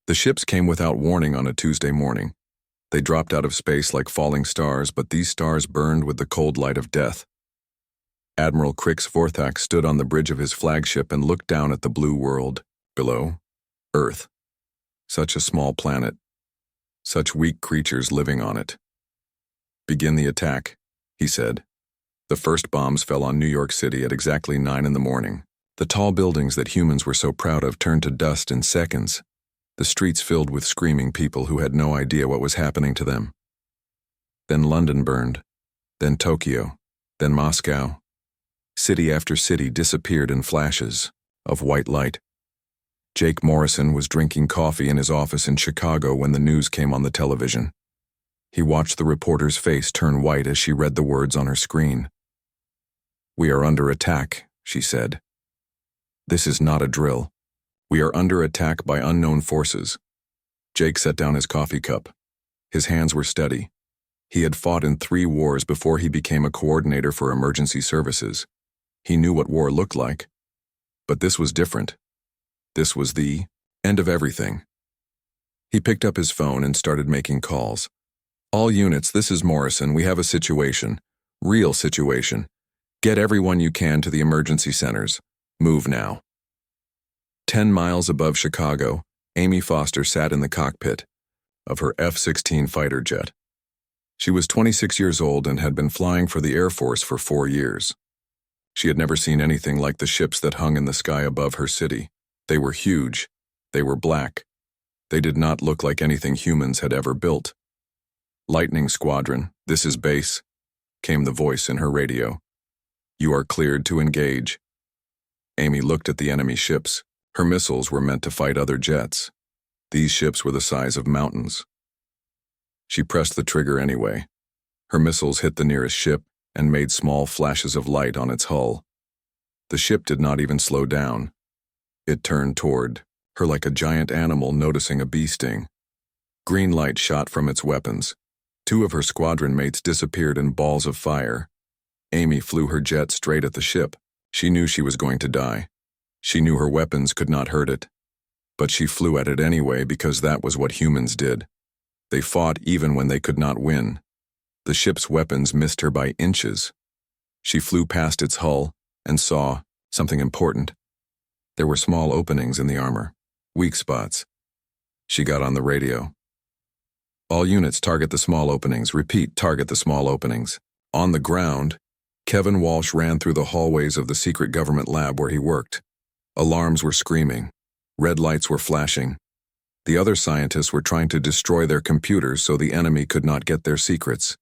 The ships came without warning on a Tuesday morning. They dropped out of space like falling stars, but these stars burned with the cold light of death. Admiral Crix Vorthak stood on the bridge of his flagship and looked down at the blue world. Below, Earth. Such a small planet. Such weak creatures living on it. "Begin the attack," he said. The first bombs fell on New York City at exactly 9 in the morning. The tall buildings that humans were so proud of turned to dust in seconds. The streets filled with screaming people who had no idea what was happening to them. Then London burned. Then Tokyo. Then Moscow. City after city disappeared in flashes of white light. Jake Morrison was drinking coffee in his office in Chicago when the news came on the television. He watched the reporter's face turn white as she read the words on her screen. "We are under attack," she said. "This is not a drill. We are under attack by unknown forces." Jake set down his coffee cup. His hands were steady. He had fought in 3 wars before he became a coordinator for emergency services. He knew what war looked like. But this was different. This was the end of everything. He picked up his phone and started making calls. "All units, this is Morrison. We have a situation. Real situation. Get everyone you can to the emergency centers. Move now." 10 miles above Chicago, Amy Foster sat in the cockpit of her F-16 fighter jet. She was 26 years old and had been flying for the Air Force for 4 years. She had never seen anything like the ships that hung in the sky above her city. They were huge. They were black. They did not look like anything humans had ever built. "Lightning Squadron, this is base," came the voice in her radio. "You are cleared to engage." Amy looked at the enemy ships. Her missiles were meant to fight other jets. These ships were the size of mountains. She pressed the trigger anyway. Her missiles hit the nearest ship and made small flashes of light on its hull. The ship did not even slow down. It turned toward her like a giant animal noticing a bee sting. Green light shot from its weapons. 2 of her squadron mates disappeared in balls of fire. Amy flew her jet straight at the ship. She knew she was going to die. She knew her weapons could not hurt it. But she flew at it anyway because that was what humans did. They fought even when they could not win. The ship's weapons missed her by inches. She flew past its hull and saw something important. There were small openings in the armor, weak spots. She got on the radio. "All units, target the small openings. Repeat, target the small openings." On the ground, Kevin Walsh ran through the hallways of the secret government lab where he worked. Alarms were screaming. Red lights were flashing. The other scientists were trying to destroy their computers so the enemy could not get their secrets.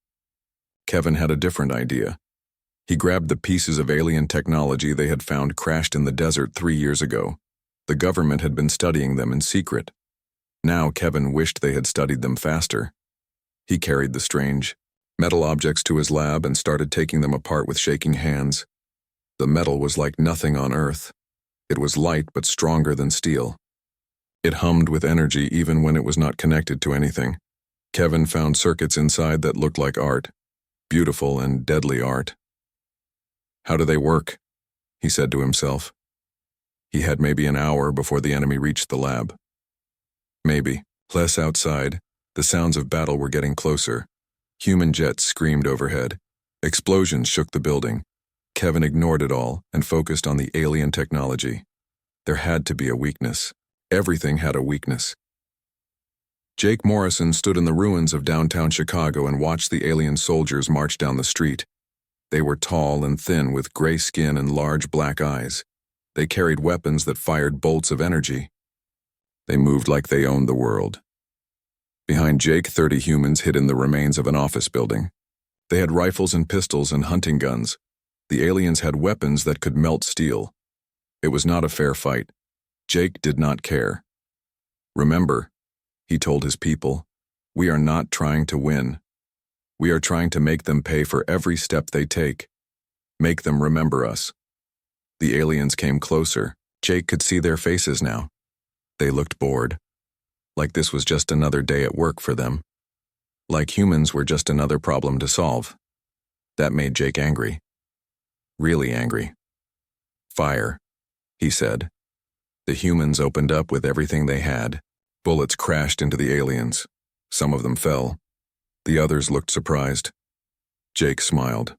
Kevin had a different idea. He grabbed the pieces of alien technology they had found crashed in the desert 3 years ago. The government had been studying them in secret. Now Kevin wished they had studied them faster. He carried the strange metal objects to his lab and started taking them apart with shaking hands. The metal was like nothing on Earth. It was light but stronger than steel. It hummed with energy even when it was not connected to anything. Kevin found circuits inside that looked like art. Beautiful and deadly art. "How do they work?" he said to himself. He had maybe an hour before the enemy reached the lab. Maybe. Less outside, the sounds of battle were getting closer. Human jets screamed overhead. Explosions shook the building. Kevin ignored it all and focused on the alien technology. There had to be a weakness. Everything had a weakness. Jake Morrison stood in the ruins of downtown Chicago and watched the alien soldiers march down the street. They were tall and thin with gray skin and large black eyes. They carried weapons that fired bolts of energy. They moved like they owned the world. Behind Jake, 30 humans hid in the remains of an office building. They had rifles and pistols and hunting guns. The aliens had weapons that could melt steel. It was not a fair fight. Jake did not care. "Remember," he told his people, "we are not trying to win. We are trying to make them pay for every step they take. Make them remember us." The aliens came closer. Jake could see their faces now. They looked bored. Like this was just another day at work for them. Like humans were just another problem to solve. That made Jake angry. Really angry. "Fire," he said. The humans opened up with everything they had. Bullets crashed into the aliens. Some of them fell. The others looked surprised. Jake smiled.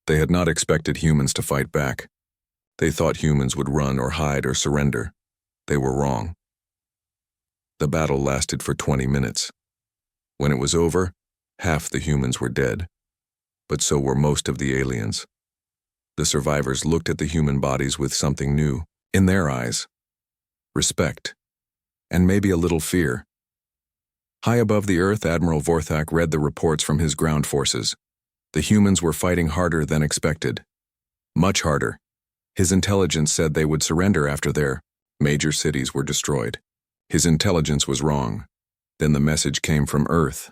They had not expected humans to fight back. They thought humans would run or hide or surrender. They were wrong. The battle lasted for 20 minutes. When it was over, half the humans were dead. But so were most of the aliens. The survivors looked at the human bodies with something new, in their eyes. Respect. And maybe a little fear. High above the earth, Admiral Vorthak read the reports from his ground forces. The humans were fighting harder than expected. Much harder. His intelligence said they would surrender after their major cities were destroyed. His intelligence was wrong. Then the message came from Earth.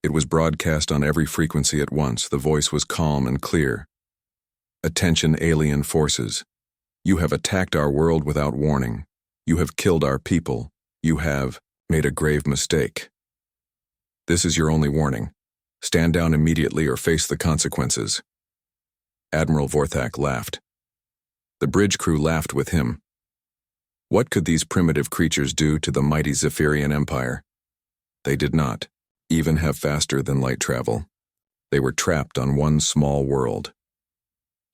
It was broadcast on every frequency at once. The voice was calm and clear. Attention, alien forces. You have attacked our world without warning. You have killed our people. You have made a grave mistake. This is your only warning. Stand down immediately or face the consequences. Admiral Vorthak laughed. The bridge crew laughed with him. What could these primitive creatures do to the mighty Zephyrian Empire? They did not even have faster than light travel. They were trapped on one small world.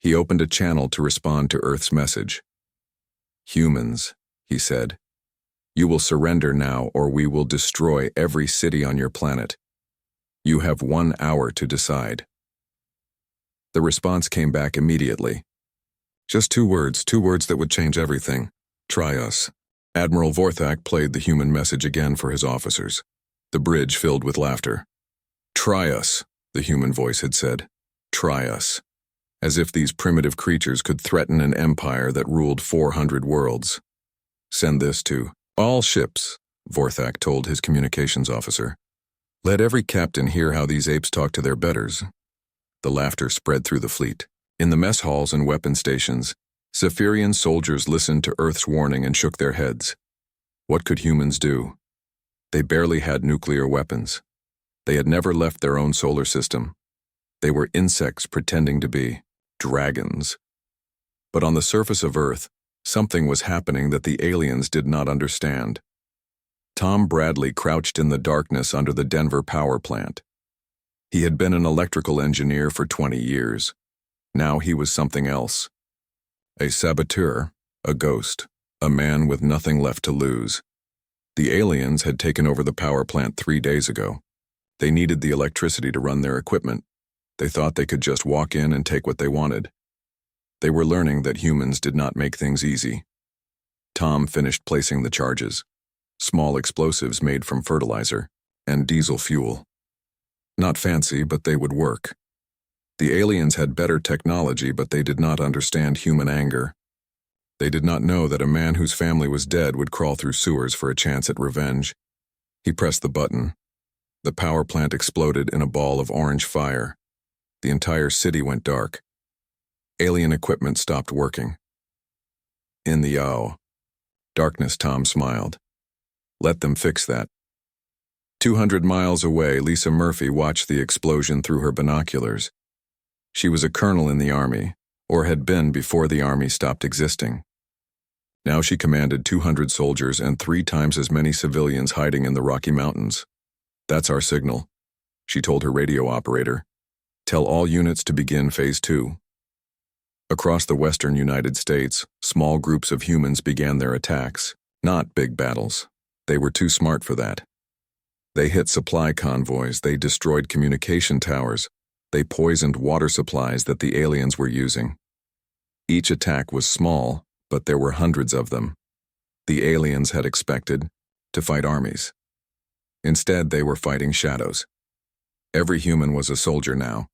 He opened a channel to respond to Earth's message. Humans, he said, you will surrender now or we will destroy every city on your planet. You have 1 hour to decide. The response came back immediately. Just 2 words that would change everything. Try us. Admiral Vorthak played the human message again for his officers. The bridge filled with laughter. Try us, the human voice had said. Try us. As if these primitive creatures could threaten an empire that ruled 400 worlds. Send this to all ships, Vorthak told his communications officer. Let every captain hear how these apes talk to their betters. The laughter spread through the fleet. In the mess halls and weapon stations, Zephyrian soldiers listened to Earth's warning and shook their heads. What could humans do? They barely had nuclear weapons. They had never left their own solar system. They were insects pretending to be dragons. But on the surface of Earth, something was happening that the aliens did not understand. Tom Bradley crouched in the darkness under the Denver power plant. He had been an electrical engineer for 20 years. Now he was something else. A saboteur, a ghost, a man with nothing left to lose. The aliens had taken over the power plant 3 days ago. They needed the electricity to run their equipment. They thought they could just walk in and take what they wanted. They were learning that humans did not make things easy. Tom finished placing the charges. Small explosives made from fertilizer and diesel fuel. Not fancy, but they would work. The aliens had better technology, but they did not understand human anger. They did not know that a man whose family was dead would crawl through sewers for a chance at revenge. He pressed the button. The power plant exploded in a ball of orange fire. The entire city went dark. Alien equipment stopped working. In the darkness, Tom smiled. Let them fix that. 200 miles away, Lisa Murphy watched the explosion through her binoculars. She was a colonel in the Army, or had been before the Army stopped existing. Now she commanded 200 soldiers and 3 times as many civilians hiding in the Rocky Mountains. That's our signal, she told her radio operator. Tell all units to begin Phase 2. Across the western United States, small groups of humans began their attacks, not big battles. They were too smart for that. They hit supply convoys, they destroyed communication towers, they poisoned water supplies that the aliens were using. Each attack was small, but there were hundreds of them. The aliens had expected to fight armies. Instead, they were fighting shadows. Every human was a soldier now.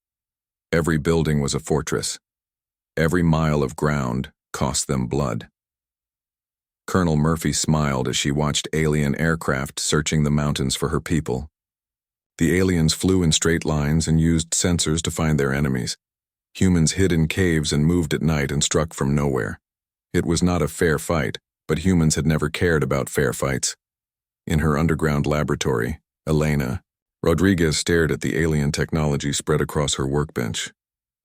Every building was a fortress. Every mile of ground cost them blood. Colonel Murphy smiled as she watched alien aircraft searching the mountains for her people. The aliens flew in straight lines and used sensors to find their enemies. Humans hid in caves and moved at night and struck from nowhere. It was not a fair fight, but humans had never cared about fair fights. In her underground laboratory, Elena Rodriguez stared at the alien technology spread across her workbench.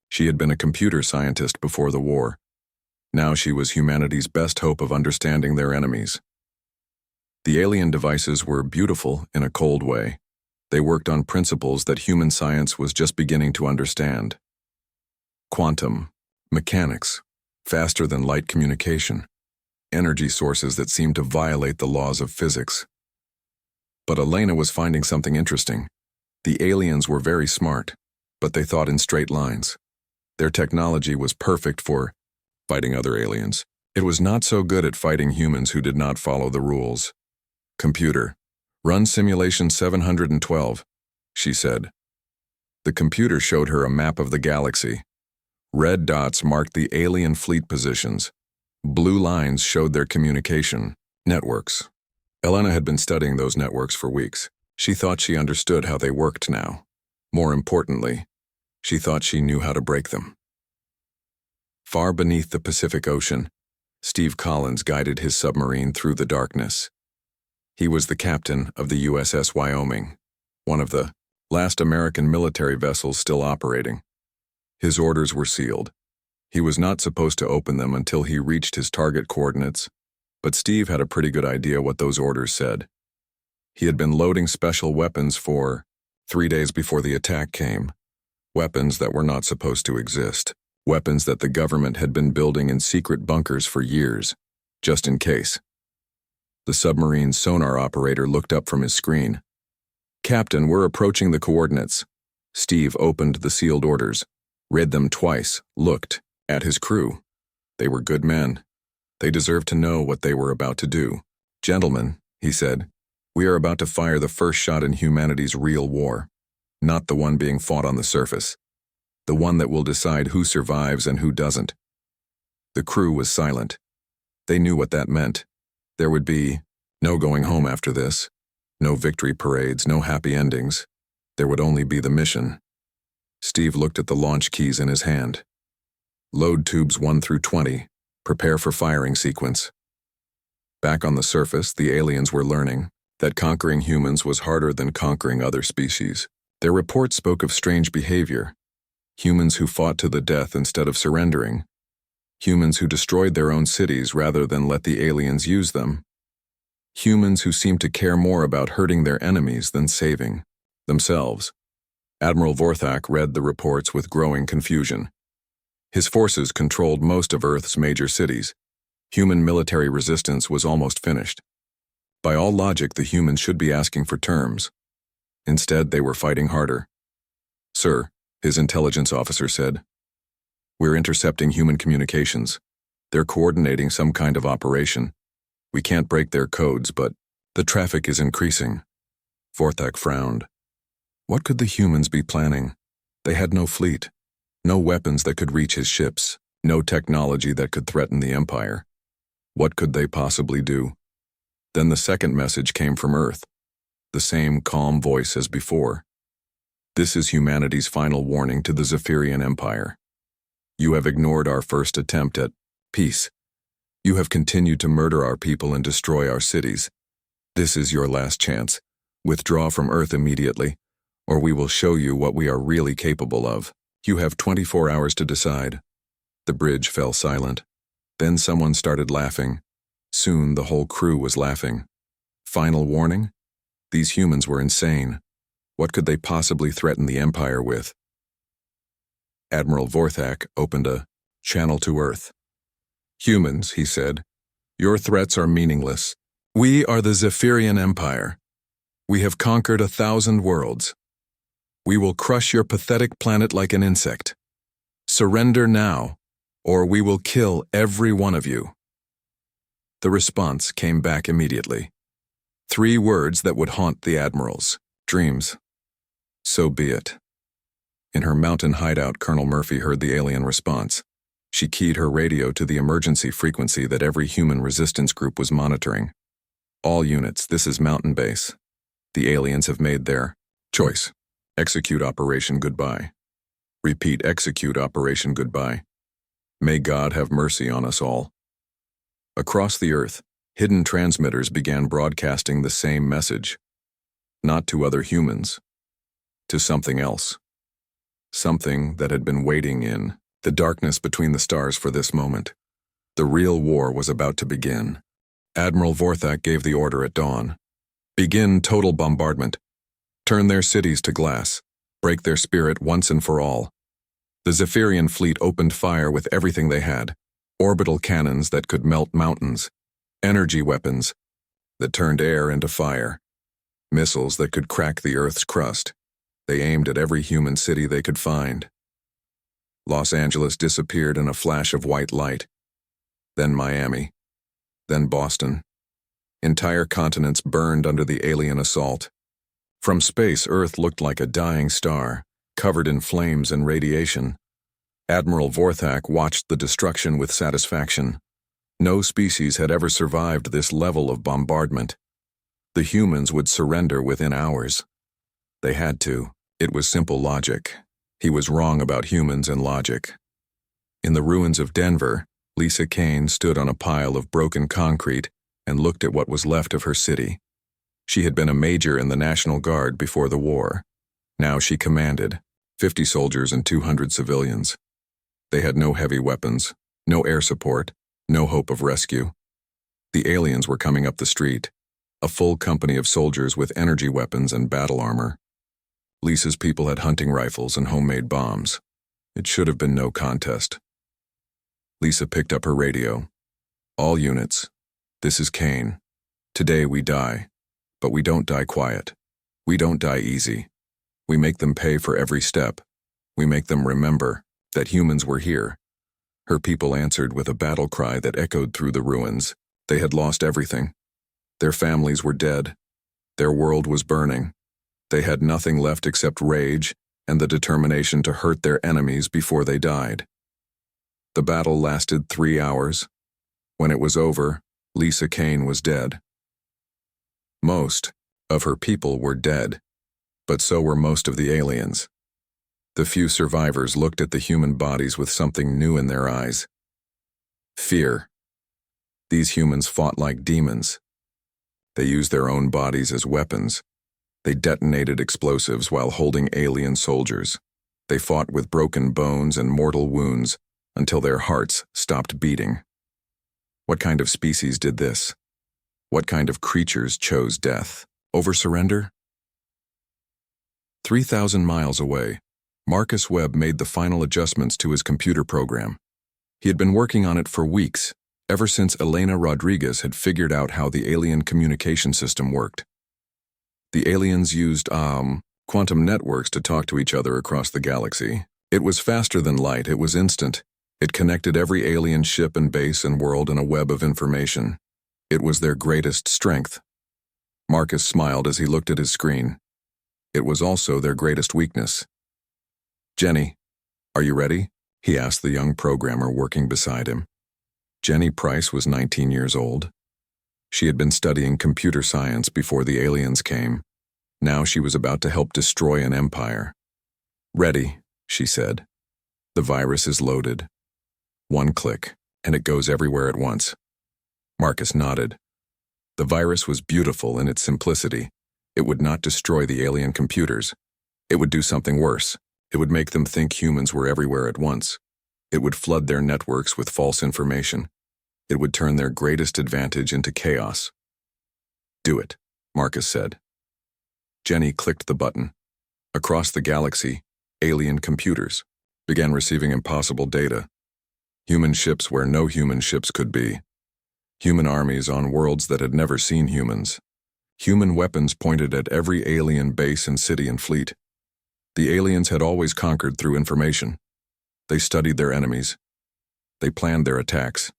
She had been a computer scientist before the war. Now she was humanity's best hope of understanding their enemies. The alien devices were beautiful in a cold way. They worked on principles that human science was just beginning to understand. Quantum, mechanics, faster-than-light communication, energy sources that seemed to violate the laws of physics. But Elena was finding something interesting. The aliens were very smart, but they thought in straight lines. Their technology was perfect for fighting other aliens. It was not so good at fighting humans who did not follow the rules. "Computer, run simulation 712, she said. The computer showed her a map of the galaxy. Red dots marked the alien fleet positions. Blue lines showed their communication networks. Elena had been studying those networks for weeks. She thought she understood how they worked now. More importantly, she thought she knew how to break them. Far beneath the Pacific Ocean, Steve Collins guided his submarine through the darkness. He was the captain of the USS Wyoming, one of the last American military vessels still operating. His orders were sealed. He was not supposed to open them until he reached his target coordinates, but Steve had a pretty good idea what those orders said. He had been loading special weapons for 3 days before the attack came. Weapons that were not supposed to exist. Weapons that the government had been building in secret bunkers for years, just in case. The submarine's sonar operator looked up from his screen. "Captain, we're approaching the coordinates." Steve opened the sealed orders, read them twice, looked at his crew. They were good men. They deserved to know what they were about to do. "Gentlemen," he said, "we are about to fire the first shot in humanity's real war. Not the one being fought on the surface. The one that will decide who survives and who doesn't." The crew was silent. They knew what that meant. There would be no going home after this, no victory parades, no happy endings. There would only be the mission. Steve looked at the launch keys in his hand. "Load tubes 1 through 20. Prepare for firing sequence." Back on the surface, the aliens were learning that conquering humans was harder than conquering other species. Their reports spoke of strange behavior. Humans who fought to the death instead of surrendering. Humans who destroyed their own cities rather than let the aliens use them. Humans who seemed to care more about hurting their enemies than saving themselves. Admiral Vorthak read the reports with growing confusion. His forces controlled most of Earth's major cities. Human military resistance was almost finished. By all logic, the humans should be asking for terms. Instead, they were fighting harder. "Sir," his intelligence officer said, "we're intercepting human communications. They're coordinating some kind of operation. We can't break their codes, but the traffic is increasing." Vorthak frowned. What could the humans be planning? They had no fleet, no weapons that could reach his ships, no technology that could threaten the Empire. What could they possibly do? Then the second message came from Earth, the same calm voice as before. "This is humanity's final warning to the Zephyrian Empire. You have ignored our first attempt at peace. You have continued to murder our people and destroy our cities. This is your last chance. Withdraw from Earth immediately, or we will show you what we are really capable of. You have 24 hours to decide." The bridge fell silent. Then someone started laughing. Soon the whole crew was laughing. Final warning? These humans were insane. What could they possibly threaten the Empire with? Admiral Vorthak opened a channel to Earth. "Humans," he said, "your threats are meaningless. We are the Zephyrian Empire. We have conquered 1,000 worlds. We will crush your pathetic planet like an insect. Surrender now, or we will kill every one of you." The response came back immediately. 3 words that would haunt the admirals. Dreams. So be it. In her mountain hideout, Colonel Murphy heard the alien response. She keyed her radio to the emergency frequency that every human resistance group was monitoring. "All units, this is Mountain Base. The aliens have made their choice. Execute Operation Goodbye. Repeat, execute Operation Goodbye. May God have mercy on us all." Across the Earth, hidden transmitters began broadcasting the same message. Not to other humans. To something else. Something that had been waiting in the darkness between the stars for this moment. The real war was about to begin. Admiral Vorthak gave the order at dawn. Begin total bombardment. Turn their cities to glass. Break their spirit once and for all. The Zephyrian fleet opened fire with everything they had. Orbital cannons that could melt mountains. Energy weapons that turned air into fire. Missiles that could crack the Earth's crust. They aimed at every human city they could find. Los Angeles disappeared in a flash of white light. Then Miami. Then Boston. Entire continents burned under the alien assault. From space, Earth looked like a dying star, covered in flames and radiation. Admiral Vorthak watched the destruction with satisfaction. No species had ever survived this level of bombardment. The humans would surrender within hours. They had to. It was simple logic. He was wrong about humans and logic. In the ruins of Denver, Lisa Kane stood on a pile of broken concrete and looked at what was left of her city. She had been a major in the National Guard before the war. Now she commanded 50 soldiers and 200 civilians. They had no heavy weapons, no air support, no hope of rescue. The aliens were coming up the street, a full company of soldiers with energy weapons and battle armor. Lisa's people had hunting rifles and homemade bombs. It should have been no contest. Lisa picked up her radio. All units. This is Kane. Today we die. But we don't die quiet. We don't die easy. We make them pay for every step. We make them remember that humans were here. Her people answered with a battle cry that echoed through the ruins. They had lost everything. Their families were dead. Their world was burning. They had nothing left except rage and the determination to hurt their enemies before they died. The battle lasted 3 hours. When it was over, Lisa Kane was dead. Most of her people were dead, but so were most of the aliens. The few survivors looked at the human bodies with something new in their eyes. Fear. These humans fought like demons. They used their own bodies as weapons. They detonated explosives while holding alien soldiers. They fought with broken bones and mortal wounds until their hearts stopped beating. What kind of species did this? What kind of creatures chose death over surrender? 3,000 miles away, Marcus Webb made the final adjustments to his computer program. He had been working on it for weeks, ever since Elena Rodriguez had figured out how the alien communication system worked. The aliens used, quantum networks to talk to each other across the galaxy. It was faster than light, it was instant. It connected every alien ship and base and world in a web of information. It was their greatest strength. Marcus smiled as he looked at his screen. It was also their greatest weakness. Jenny, are you ready? He asked the young programmer working beside him. Jenny Price was 19 years old. She had been studying computer science before the aliens came. Now she was about to help destroy an empire. Ready, she said. The virus is loaded. One click, and it goes everywhere at once. Marcus nodded. The virus was beautiful in its simplicity. It would not destroy the alien computers. It would do something worse. It would make them think humans were everywhere at once. It would flood their networks with false information. It would turn their greatest advantage into chaos. Do it, Marcus said. Jenny clicked the button. Across the galaxy, alien computers began receiving impossible data. Human ships where no human ships could be. Human armies on worlds that had never seen humans. Human weapons pointed at every alien base and city and fleet. The aliens had always conquered through information. They studied their enemies. They planned their attacks.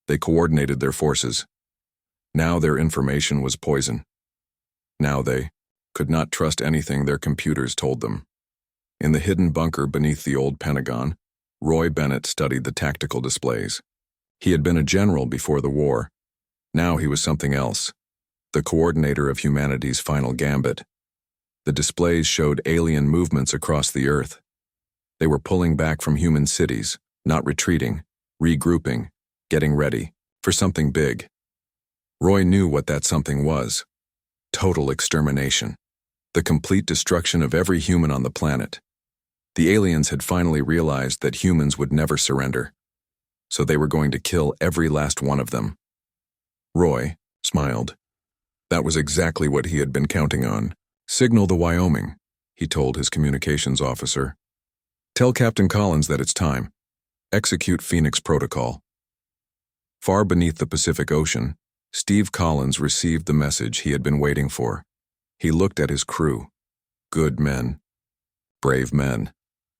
They coordinated their forces. Now their information was poison. Now they could not trust anything their computers told them. In the hidden bunker beneath the old Pentagon, Roy Bennett studied the tactical displays. He had been a general before the war. Now he was something else, the coordinator of humanity's final gambit. The displays showed alien movements across the Earth. They were pulling back from human cities, not retreating, regrouping, getting ready for something big. Roy knew what that something was. Total extermination. The complete destruction of every human on the planet. The aliens had finally realized that humans would never surrender, so they were going to kill every last one of them. Roy smiled. That was exactly what he had been counting on. Signal the Wyoming, he told his communications officer. Tell Captain Collins that it's time. Execute Phoenix Protocol. Far beneath the Pacific Ocean, Steve Collins received the message he had been waiting for. He looked at his crew. Good men. Brave men.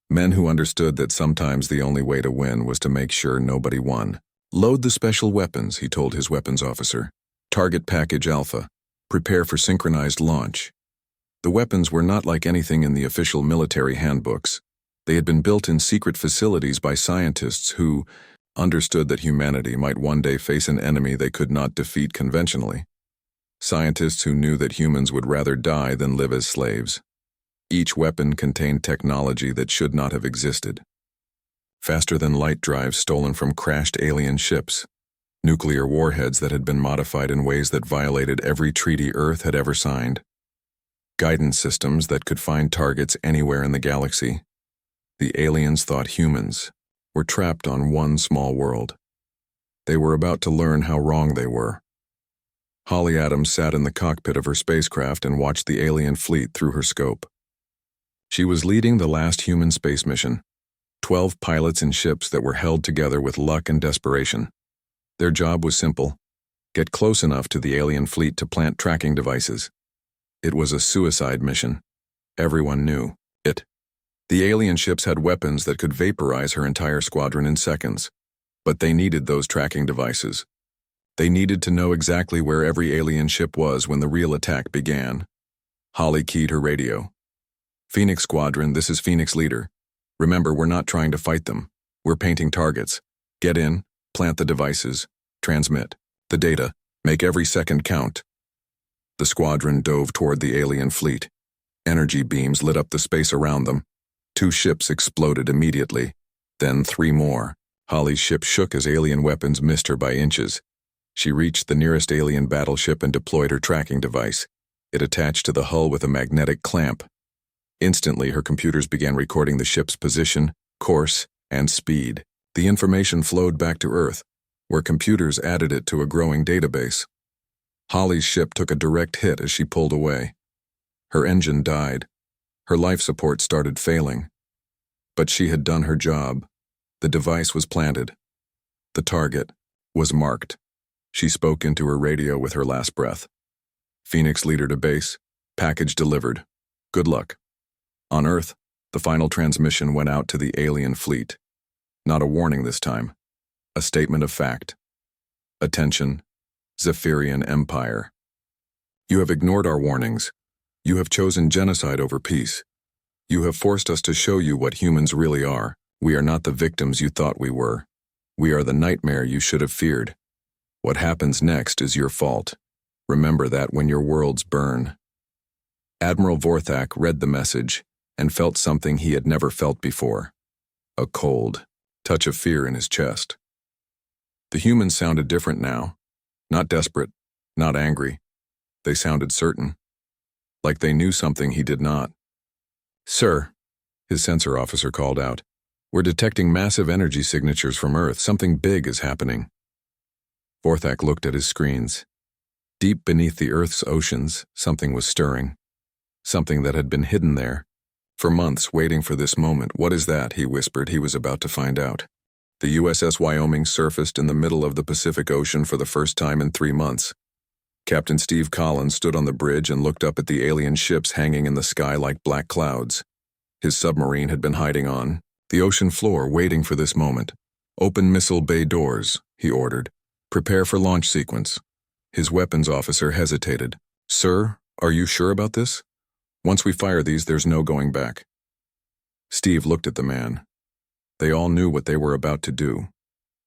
Men who understood that sometimes the only way to win was to make sure nobody won. Load the special weapons, he told his weapons officer. Target Package Alpha. Prepare for synchronized launch. The weapons were not like anything in the official military handbooks. They had been built in secret facilities by scientists who understood that humanity might one day face an enemy they could not defeat conventionally. Scientists who knew that humans would rather die than live as slaves. Each weapon contained technology that should not have existed. Faster-than-light drives stolen from crashed alien ships. Nuclear warheads that had been modified in ways that violated every treaty Earth had ever signed. Guidance systems that could find targets anywhere in the galaxy. The aliens thought humans were trapped on one small world. They were about to learn how wrong they were. Holly Adams sat in the cockpit of her spacecraft and watched the alien fleet through her scope. She was leading the last human space mission, 12 pilots in ships that were held together with luck and desperation. Their job was simple: get close enough to the alien fleet to plant tracking devices. It was a suicide mission. Everyone knew it. The alien ships had weapons that could vaporize her entire squadron in seconds, but they needed those tracking devices. They needed to know exactly where every alien ship was when the real attack began. Holly keyed her radio. Phoenix Squadron, this is Phoenix Leader. Remember, we're not trying to fight them. We're painting targets. Get in, plant the devices, transmit the data, make every second count. The squadron dove toward the alien fleet. Energy beams lit up the space around them. 2 ships exploded immediately, then 3 more. Holly's ship shook as alien weapons missed her by inches. She reached the nearest alien battleship and deployed her tracking device. It attached to the hull with a magnetic clamp. Instantly, her computers began recording the ship's position, course, and speed. The information flowed back to Earth, where computers added it to a growing database. Holly's ship took a direct hit as she pulled away. Her engine died. Her life support started failing. But she had done her job. The device was planted. The target was marked. She spoke into her radio with her last breath. Phoenix Leader to base. Package delivered. Good luck. On Earth, the final transmission went out to the alien fleet. Not a warning this time. A statement of fact. Attention, Zephyrian Empire. You have ignored our warnings. You have chosen genocide over peace. You have forced us to show you what humans really are. We are not the victims you thought we were. We are the nightmare you should have feared. What happens next is your fault. Remember that when your worlds burn. Admiral Vorthak read the message and felt something he had never felt before. A cold touch of fear in his chest. The humans sounded different now. Not desperate, not angry. They sounded certain. Like they knew something he did not. Sir, his sensor officer called out, we're detecting massive energy signatures from Earth. Something big is happening. Vorthak looked at his screens. Deep beneath the Earth's oceans, something was stirring. Something that had been hidden there. For months, waiting for this moment. What is that? He whispered. He was about to find out. The USS Wyoming surfaced in the middle of the Pacific Ocean for the first time in 3 months. Captain Steve Collins stood on the bridge and looked up at the alien ships hanging in the sky like black clouds. His submarine had been hiding on the ocean floor, waiting for this moment. Open missile bay doors, he ordered. Prepare for launch sequence. His weapons officer hesitated. Sir, are you sure about this? Once we fire these, there's no going back. Steve looked at the man. They all knew what they were about to do.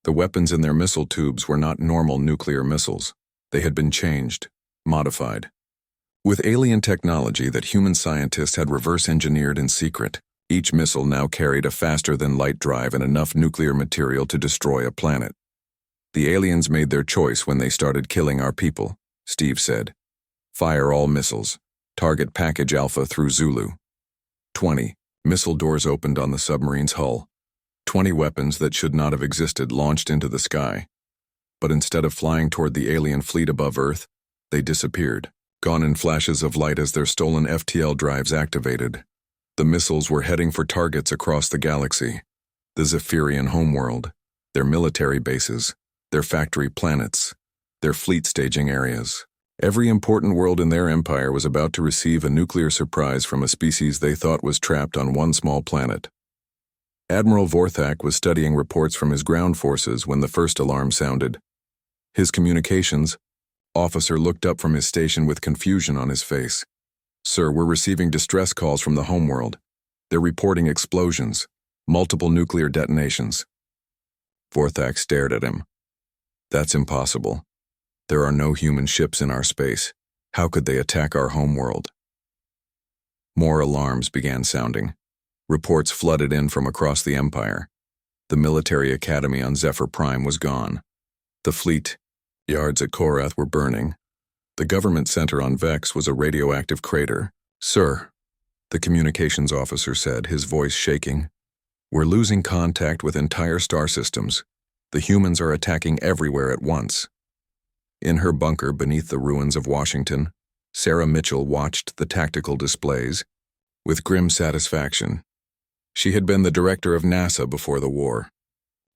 The weapons in their missile tubes were not normal nuclear missiles. They had been changed, modified. With alien technology that human scientists had reverse-engineered in secret, each missile now carried a faster-than-light drive and enough nuclear material to destroy a planet. The aliens made their choice when they started killing our people, Steve said. Fire all missiles. Target Package Alpha through Zulu. 20. Missile doors opened on the submarine's hull. 20 weapons that should not have existed launched into the sky. But instead of flying toward the alien fleet above Earth, they disappeared, gone in flashes of light as their stolen FTL drives activated. The missiles were heading for targets across the galaxy, the Zephyrian homeworld, their military bases, their factory planets, their fleet staging areas. Every important world in their empire was about to receive a nuclear surprise from a species they thought was trapped on one small planet. Admiral Vorthak was studying reports from his ground forces when the first alarm sounded. His communications officer looked up from his station with confusion on his face. "Sir, we're receiving distress calls from the homeworld. They're reporting explosions, multiple nuclear detonations." Vorthak stared at him. "That's impossible. There are no human ships in our space. How could they attack our homeworld?" More alarms began sounding. Reports flooded in from across the Empire. The military academy on Zephyr Prime was gone. The fleet yards at Korath were burning. The government center on Vex was a radioactive crater. "Sir," the communications officer said, his voice shaking, "we're losing contact with entire star systems. The humans are attacking everywhere at once." In her bunker beneath the ruins of Washington, Sarah Mitchell watched the tactical displays with grim satisfaction. She had been the director of NASA before the war.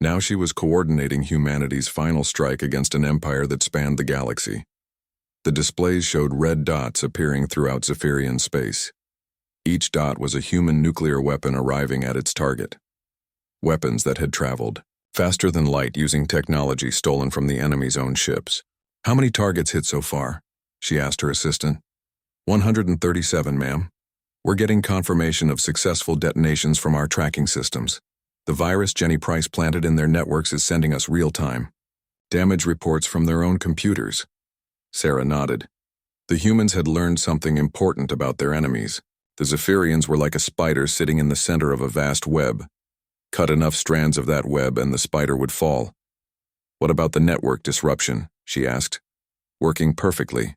Now she was coordinating humanity's final strike against an empire that spanned the galaxy. The displays showed red dots appearing throughout Zephyrian space. Each dot was a human nuclear weapon arriving at its target. Weapons that had traveled faster than light using technology stolen from the enemy's own ships. "How many targets hit so far?" she asked her assistant. 137, ma'am. We're getting confirmation of successful detonations from our tracking systems. The virus Jenny Price planted in their networks is sending us real-time damage reports from their own computers." Sarah nodded. The humans had learned something important about their enemies. The Zephyrians were like a spider sitting in the center of a vast web. Cut enough strands of that web and the spider would fall. "What about the network disruption?" she asked. "Working perfectly.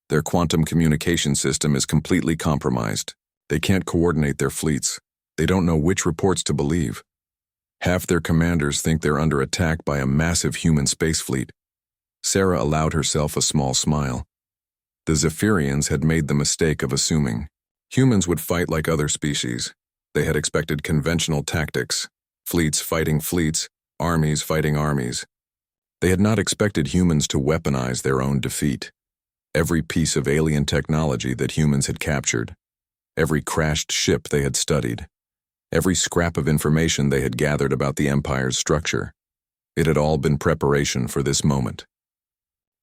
Their quantum communication system is completely compromised. They can't coordinate their fleets. They don't know which reports to believe. Half their commanders think they're under attack by a massive human space fleet." Sarah allowed herself a small smile. The Zephyrians had made the mistake of assuming humans would fight like other species. They had expected conventional tactics, fleets fighting fleets, armies fighting armies. They had not expected humans to weaponize their own defeat. Every piece of alien technology that humans had captured, every crashed ship they had studied, every scrap of information they had gathered about the Empire's structure, it had all been preparation for this moment.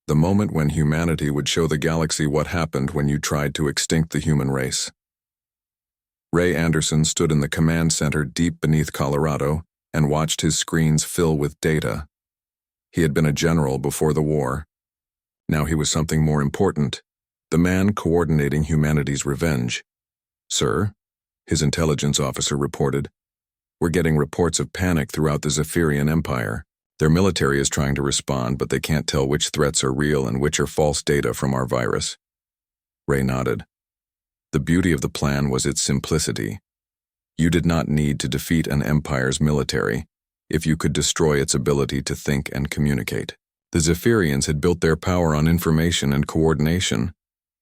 The moment when humanity would show the galaxy what happened when you tried to extinct the human race. Ray Anderson stood in the command center deep beneath Colorado and watched his screens fill with data. He had been a general before the war. Now he was something more important, the man coordinating humanity's revenge. "Sir," his intelligence officer reported, "we're getting reports of panic throughout the Zephyrian Empire. Their military is trying to respond, but they can't tell which threats are real and which are false data from our virus." Ray nodded. The beauty of the plan was its simplicity. You did not need to defeat an empire's military if you could destroy its ability to think and communicate. The Zephyrians had built their power on information and coordination.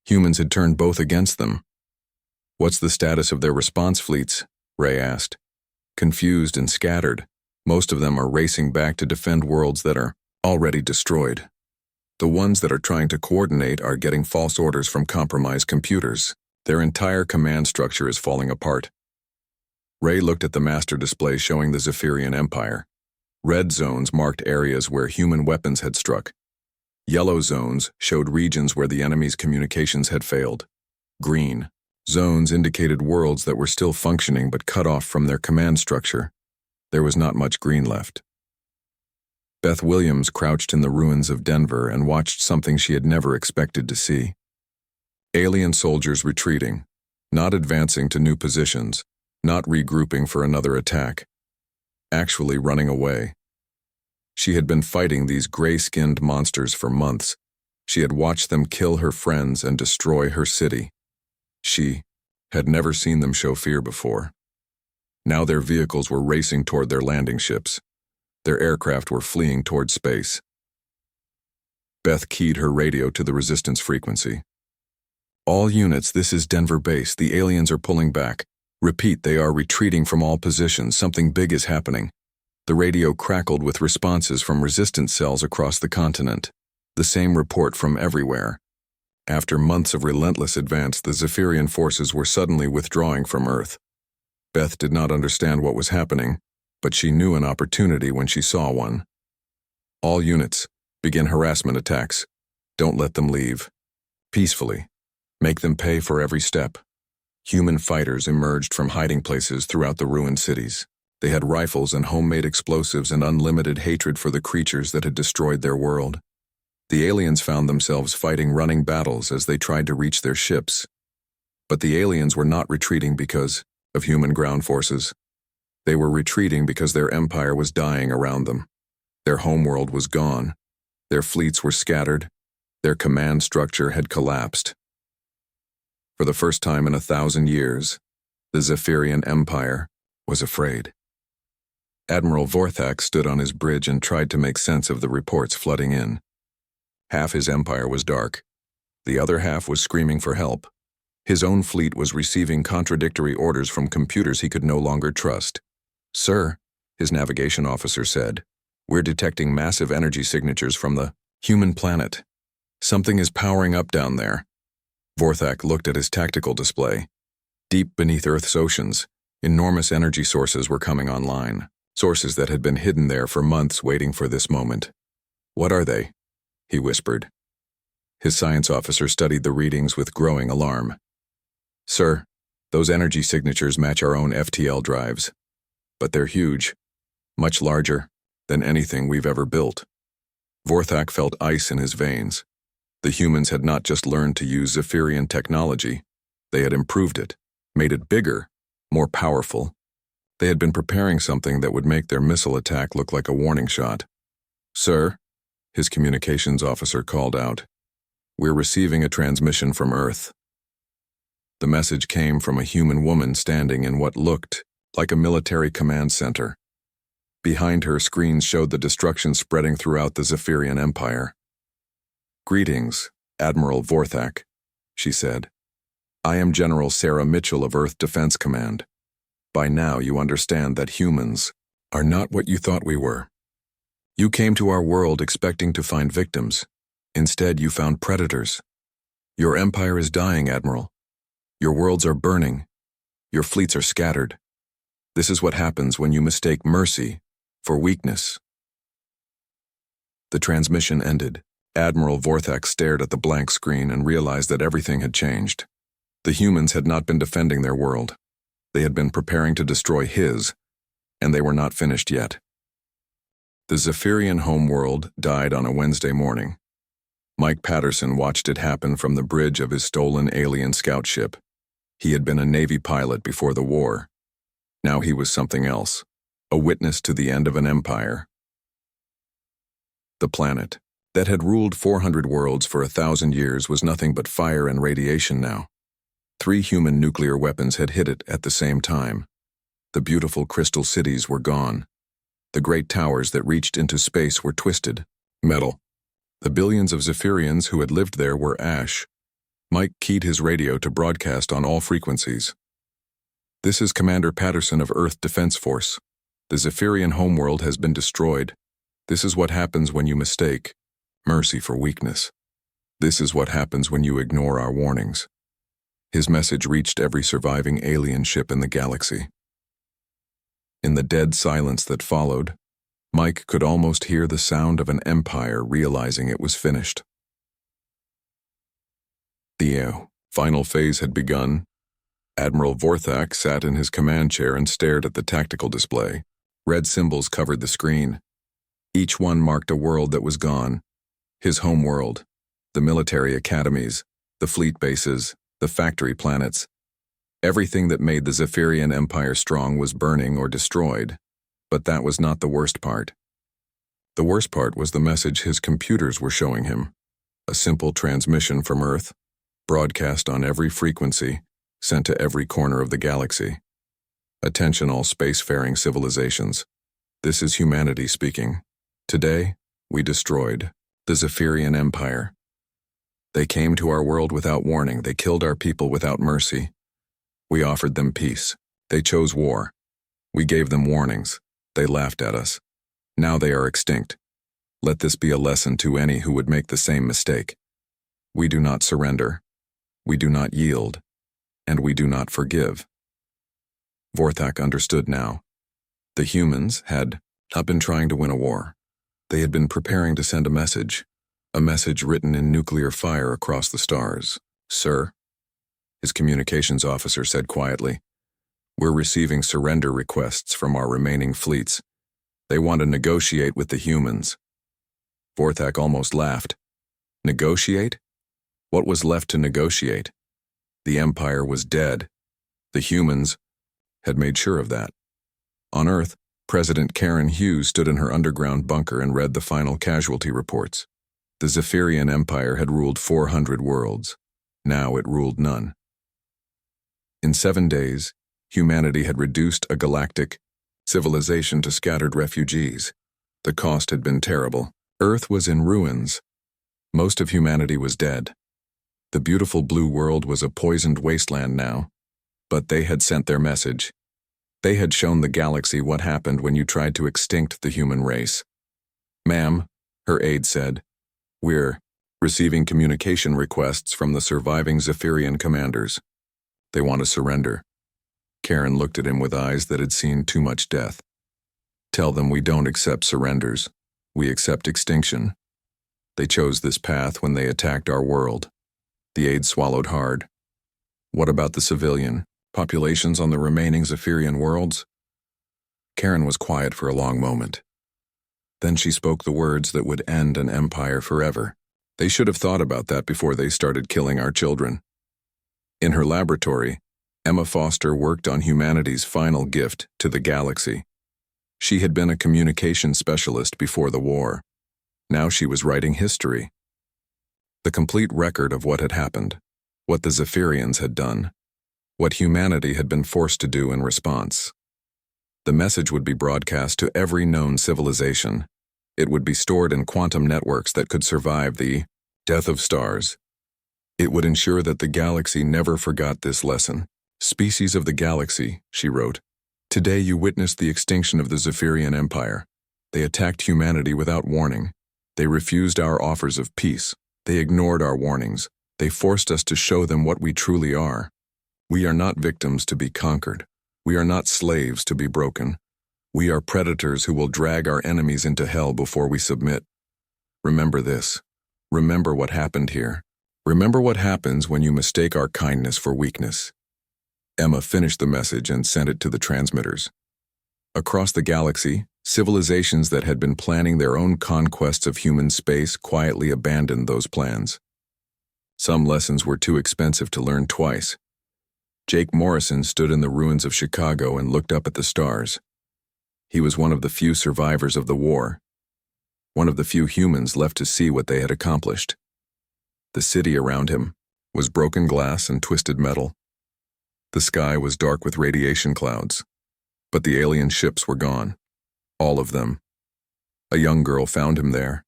Humans had turned both against them. "What's the status of their response fleets?" Ray asked. "Confused and scattered. Most of them are racing back to defend worlds that are already destroyed. The ones that are trying to coordinate are getting false orders from compromised computers. Their entire command structure is falling apart." Ray looked at the master display showing the Zephyrian Empire. Red zones marked areas where human weapons had struck. Yellow zones showed regions where the enemy's communications had failed. Green zones indicated worlds that were still functioning but cut off from their command structure. There was not much green left. Beth Williams crouched in the ruins of Denver and watched something she had never expected to see. Alien soldiers retreating, not advancing to new positions, not regrouping for another attack, actually running away. She had been fighting these gray-skinned monsters for months. She had watched them kill her friends and destroy her city. She had never seen them show fear before. Now their vehicles were racing toward their landing ships. Their aircraft were fleeing toward space. Beth keyed her radio to the resistance frequency. All units, this is Denver base. The aliens are pulling back. Repeat, they are retreating from all positions. Something big is happening. The radio crackled with responses from resistance cells across the continent. The same report from everywhere. After months of relentless advance, the Zephyrian forces were suddenly withdrawing from Earth. Beth did not understand what was happening, but she knew an opportunity when she saw one. All units, begin harassment attacks. Don't let them leave. Peacefully. Make them pay for every step. Human fighters emerged from hiding places throughout the ruined cities. They had rifles and homemade explosives and unlimited hatred for the creatures that had destroyed their world. The aliens found themselves fighting running battles as they tried to reach their ships. But the aliens were not retreating because of human ground forces. They were retreating because their empire was dying around them. Their homeworld was gone. Their fleets were scattered. Their command structure had collapsed. For the first time in 1,000 years, the Zephyrian Empire was afraid. Admiral Vorthak stood on his bridge and tried to make sense of the reports flooding in. Half his empire was dark. The other half was screaming for help. His own fleet was receiving contradictory orders from computers he could no longer trust. "Sir," his navigation officer said, "we're detecting massive energy signatures from the human planet. Something is powering up down there." Vorthak looked at his tactical display. Deep beneath Earth's oceans, enormous energy sources were coming online, sources that had been hidden there for months waiting for this moment. "What are they?" he whispered. His science officer studied the readings with growing alarm. "Sir, those energy signatures match our own FTL drives. But they're huge, much larger than anything we've ever built." Vorthak felt ice in his veins. The humans had not just learned to use Zephyrian technology, they had improved it, made it bigger, more powerful. They had been preparing something that would make their missile attack look like a warning shot. "Sir," his communications officer called out, "we're receiving a transmission from Earth." The message came from a human woman standing in what looked like a military command center. Behind her, screens showed the destruction spreading throughout the Zephyrian Empire. "Greetings, Admiral Vorthak," she said. "I am General Sarah Mitchell of Earth Defense Command. By now you understand that humans are not what you thought we were. You came to our world expecting to find victims. Instead, you found predators. Your empire is dying, Admiral. Your worlds are burning. Your fleets are scattered. This is what happens when you mistake mercy for weakness." The transmission ended. Admiral Vorthak stared at the blank screen and realized that everything had changed. The humans had not been defending their world. They had been preparing to destroy his, and they were not finished yet. The Zephyrian homeworld died on a Wednesday morning. Mike Patterson watched it happen from the bridge of his stolen alien scout ship. He had been a Navy pilot before the war. Now he was something else, a witness to the end of an empire. The planet that had ruled 400 worlds for 1,000 years was nothing but fire and radiation now. 3 human nuclear weapons had hit it at the same time. The beautiful crystal cities were gone. The great towers that reached into space were twisted, metal. The billions of Zephyrians who had lived there were ash. Mike keyed his radio to broadcast on all frequencies. "This is Commander Patterson of Earth Defense Force. The Zephyrian homeworld has been destroyed. This is what happens when you mistake mercy for weakness. This is what happens when you ignore our warnings." His message reached every surviving alien ship in the galaxy. In the dead silence that followed, Mike could almost hear the sound of an empire realizing it was finished. The final phase had begun. Admiral Vorthak sat in his command chair and stared at the tactical display. Red symbols covered the screen. Each one marked a world that was gone. His home world, the military academies, the fleet bases, the factory planets. Everything that made the Zephyrian Empire strong was burning or destroyed. But that was not the worst part. The worst part was the message his computers were showing him. A simple transmission from Earth, broadcast on every frequency, sent to every corner of the galaxy. "Attention all spacefaring civilizations. This is humanity speaking. Today, we destroyed The Zephyrian Empire. They came to our world without warning. They killed our people without mercy. We offered them peace. They chose war. We gave them warnings. They laughed at us. Now they are extinct. Let this be a lesson to any who would make the same mistake. We do not surrender. We do not yield. And we do not forgive. Vorthak understood now. The humans had not been trying to win a war. They had been preparing to send a message written in nuclear fire across the stars. Sir, his communications officer said quietly, we're receiving surrender requests from our remaining fleets. They want to negotiate with the humans. Vorthak almost laughed. Negotiate? What was left to negotiate? The Empire was dead. The humans had made sure of that. On Earth, President Karen Hughes stood in her underground bunker and read the final casualty reports. The Zephyrian Empire had ruled 400 worlds. Now it ruled none. In 7 days, humanity had reduced a galactic civilization to scattered refugees. The cost had been terrible. Earth was in ruins. Most of humanity was dead. The beautiful blue world was a poisoned wasteland now. But they had sent their message. They had shown the galaxy what happened when you tried to extinct the human race. Ma'am, her aide said, we're receiving communication requests from the surviving Zephyrian commanders. They want to surrender. Karen looked at him with eyes that had seen too much death. Tell them we don't accept surrenders. We accept extinction. They chose this path when they attacked our world. The aide swallowed hard. What about the civilian populations on the remaining Zephyrian worlds? Karen was quiet for a long moment. Then she spoke the words that would end an empire forever. They should have thought about that before they started killing our children. In her laboratory, Emma Foster worked on humanity's final gift to the galaxy. She had been a communication specialist before the war. Now she was writing history. The complete record of what had happened, what the Zephyrians had done, what humanity had been forced to do in response. The message would be broadcast to every known civilization. It would be stored in quantum networks that could survive the death of stars. It would ensure that the galaxy never forgot this lesson. Species of the galaxy, she wrote. Today you witnessed the extinction of the Zephyrian Empire. They attacked humanity without warning. They refused our offers of peace. They ignored our warnings. They forced us to show them what we truly are. We are not victims to be conquered. We are not slaves to be broken. We are predators who will drag our enemies into hell before we submit. Remember this. Remember what happened here. Remember what happens when you mistake our kindness for weakness. Emma finished the message and sent it to the transmitters. Across the galaxy, civilizations that had been planning their own conquests of human space quietly abandoned those plans. Some lessons were too expensive to learn twice. Jake Morrison stood in the ruins of Chicago and looked up at the stars. He was one of the few survivors of the war, one of the few humans left to see what they had accomplished. The city around him was broken glass and twisted metal. The sky was dark with radiation clouds, but the alien ships were gone, all of them. A young girl found him there.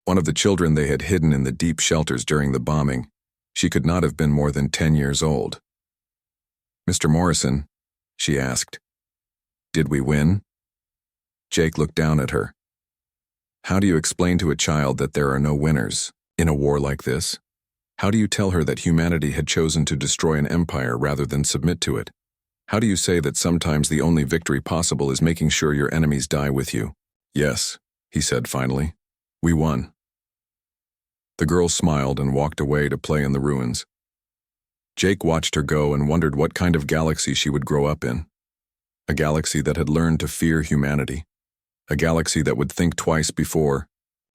One of the children they had hidden in the deep shelters during the bombing. She could not have been more than 10 years old. Mr. Morrison, she asked, did we win? Jake looked down at her. How do you explain to a child that there are no winners in a war like this? How do you tell her that humanity had chosen to destroy an empire rather than submit to it? How do you say that sometimes the only victory possible is making sure your enemies die with you? Yes, he said finally. We won. The girl smiled and walked away to play in the ruins. Jake watched her go and wondered what kind of galaxy she would grow up in. A galaxy that had learned to fear humanity. A galaxy that would think twice before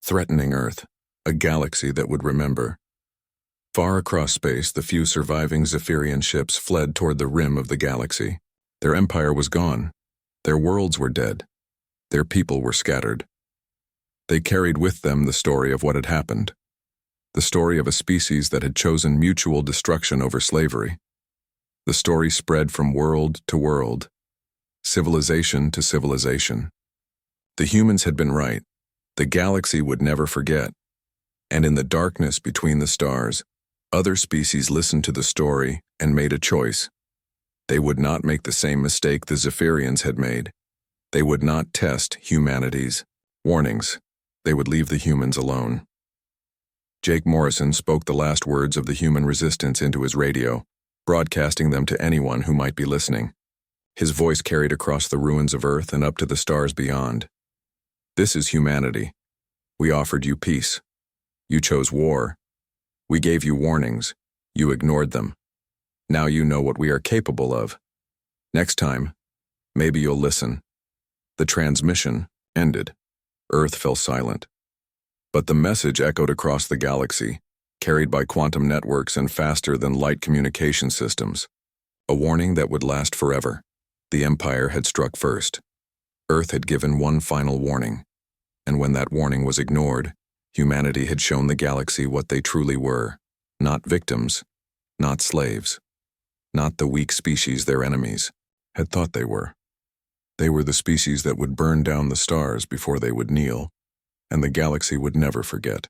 threatening Earth. A galaxy that would remember. Far across space, the few surviving Zephyrian ships fled toward the rim of the galaxy. Their empire was gone. Their worlds were dead. Their people were scattered. They carried with them the story of what had happened. The story of a species that had chosen mutual destruction over slavery. The story spread from world to world, civilization to civilization. The humans had been right. The galaxy would never forget. And in the darkness between the stars, other species listened to the story and made a choice. They would not make the same mistake the Zephyrians had made. They would not test humanity's warnings. They would leave the humans alone. Jake Morrison spoke the last words of the human resistance into his radio, broadcasting them to anyone who might be listening. His voice carried across the ruins of Earth and up to the stars beyond. This is humanity. We offered you peace. You chose war. We gave you warnings. You ignored them. Now you know what we are capable of. Next time, maybe you'll listen. The transmission ended. Earth fell silent. But the message echoed across the galaxy, carried by quantum networks and faster-than-light communication systems. A warning that would last forever. The Empire had struck first. Earth had given one final warning. And when that warning was ignored, humanity had shown the galaxy what they truly were. Not victims, not slaves, not the weak species their enemies had thought they were. They were the species that would burn down the stars before they would kneel, and the galaxy would never forget.